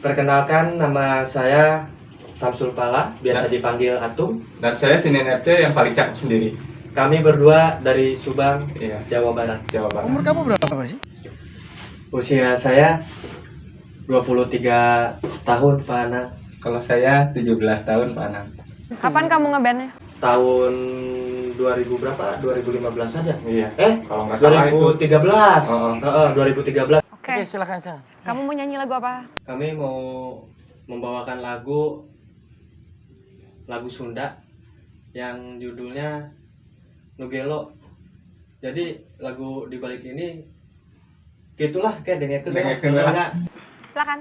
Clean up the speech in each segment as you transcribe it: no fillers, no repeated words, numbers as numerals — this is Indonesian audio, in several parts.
Perkenalkan, nama saya Samsul Pala, biasa dipanggil Atung. Dan saya Sininerte yang paling cakep sendiri. Kami berdua dari Subang, Iya. Jawa Barat. Jawa Barat. Umur kamu berapa sih? Usia saya 23 tahun, Pak Anang. Kalau saya 17 tahun, Pak Anang. Kapan kamu ngebandnya? Tahun 2000 berapa? 2015 aja. Iya. Kalau nggak 2013. Oh. 2013. Oke, silakan. kamu mau nyanyi lagu apa? Kami mau membawakan lagu Sunda yang judulnya Nugelo. Jadi lagu di balik ini gitulah kayak dengekeun lah. Silakan.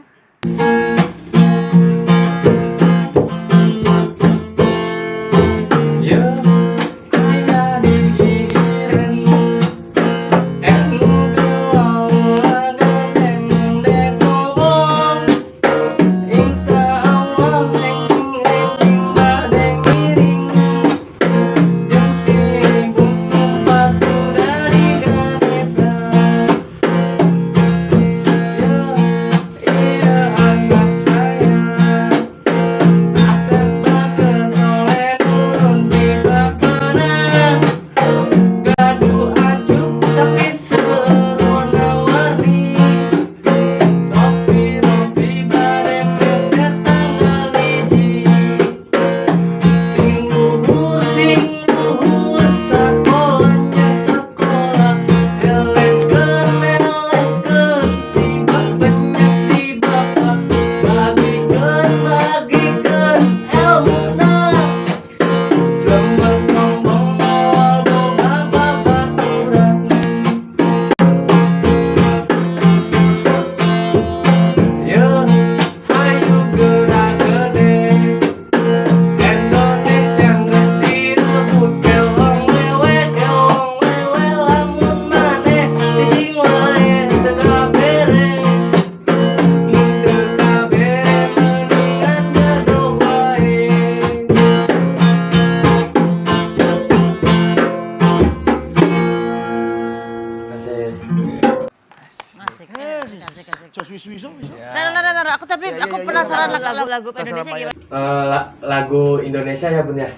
Aku penasaran lagu Indonesia gimana? Lagu Indonesia ya Bun ya.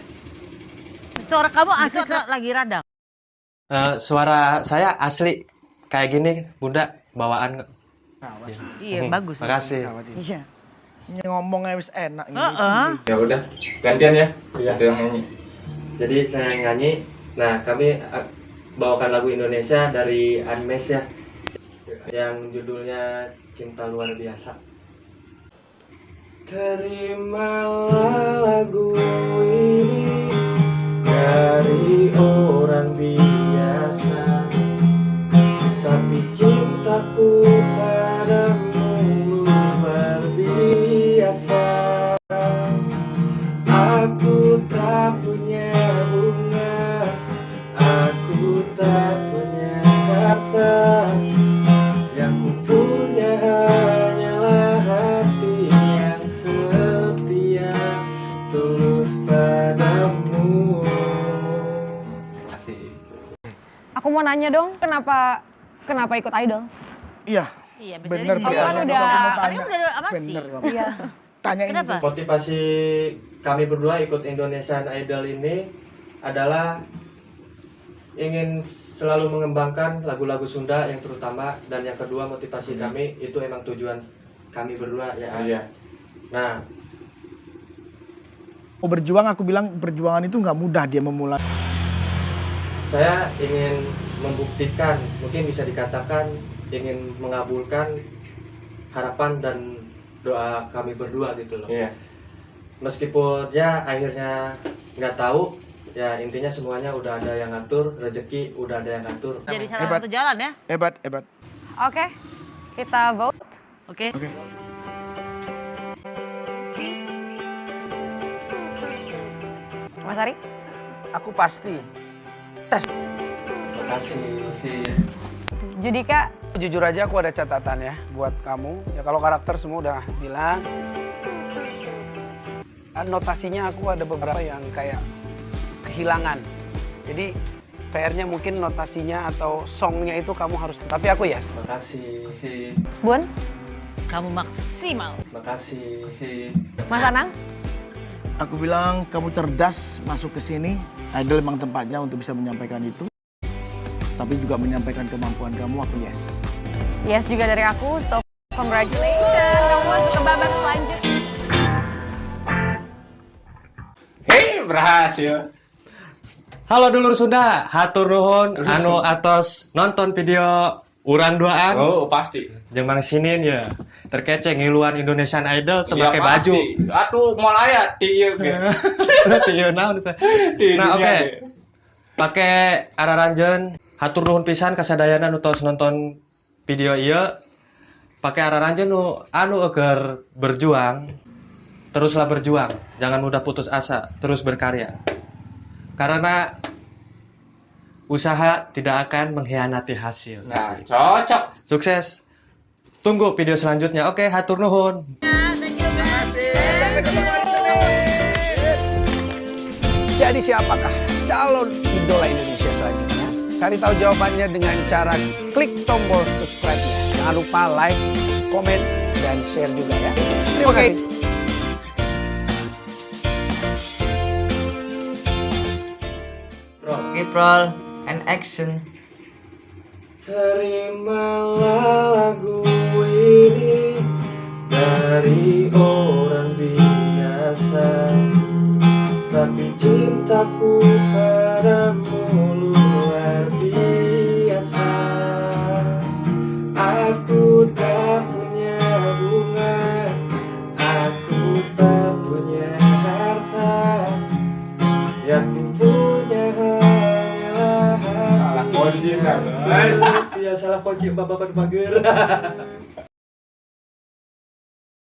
Suara kamu asli lagi radang. Suara saya asli kayak gini Bunda, bawaan. Iya, bagus. Makasih. Iya. Ngomongnya wis enak ini. Ya udah, gantian ya. Iya. Ada yang nyanyi. Jadi saya nyanyi. Nah, kami bawakan lagu Indonesia dari Anmes ya. Yang judulnya Cinta Luar Biasa. Terimalah lagu ini dari orang biasa, tapi cintaku padamu luar biasa. Aku tak punya bunga, aku tak punya kata, yang ku punya hanyalah hati yang setia, tulus padamu. Makasih. Aku mau nanya dong, kenapa ikut Idol? Iya. Iya, Bener bisa sih. Kamu kan udah- Kamu udah apa sih? Bener kamu. Iya. Tanyain Kenapa? itu. Motivasi kami berdua ikut Indonesian Idol ini adalah ingin selalu mengembangkan lagu-lagu Sunda yang terutama, dan yang kedua motivasi kami itu emang tujuan kami berdua ya. Iya. Nah, Mau berjuang, aku bilang perjuangan itu nggak mudah dia memulai. saya ingin membuktikan, mungkin bisa dikatakan ingin mengabulkan harapan dan doa kami berdua gitu loh. Iya. Meskipun ya akhirnya nggak tahu, ya intinya semuanya udah ada yang ngatur, rezeki udah ada yang ngatur. Jadi salah Hebat. satu jalan ya. Hebat. Oke, kita vote. Oke. Oke. Mas Ari? Aku pasti. Makasih. Judika? Jujur aja aku ada catatan ya buat kamu. Ya kalau karakter semua udah bilang. Notasinya aku ada beberapa yang kayak kehilangan. Jadi PR-nya mungkin notasinya atau songnya itu kamu harus. Tapi aku yes. Makasih. Bun? Kamu maksimal. Makasih. Mas Anang? Aku bilang kamu cerdas masuk ke sini. Idol memang tempatnya untuk bisa menyampaikan itu. Tapi juga menyampaikan kemampuan kamu, aku yes. Yes juga dari aku. So, congratulations. Kamu masuk ke babak selanjutnya. Berhasil. Halo dulur Sunda, hatur nuhun anu atos nonton video urang duaan. Oh, pasti. Jeung mangsinin ya. Terkece ngiluan Indonesian Idol teu Iya, make baju. pasti. Atuh moal aya ti ieu ge. Teu naon teh. Di Nah, dunia oke. ge. Pake araranjeun hatur nuhun pisan ka sadayana nu tos nonton video ieu. Pake araranjeun nu anu eueur berjuang. Teruslah berjuang, jangan mudah putus asa, terus berkarya. Karena usaha tidak akan mengkhianati hasil. Nah, cocok. Sukses. Tunggu video selanjutnya. Oke, hatur nuhun. Jadi siapakah calon idola Indonesia selanjutnya? Cari tahu jawabannya dengan cara klik tombol subscribe-nya. Jangan lupa like, komen, dan share juga ya. Terima kasih. Roll and action. Terimalah lagu ini dari orang biasa, tapi cintaku padamu luar biasa. Aku tak punya bunga, aku tak punya harta, yang ku punya hanyalah hati. Salah kunci, Ya salah kunci bapak pager.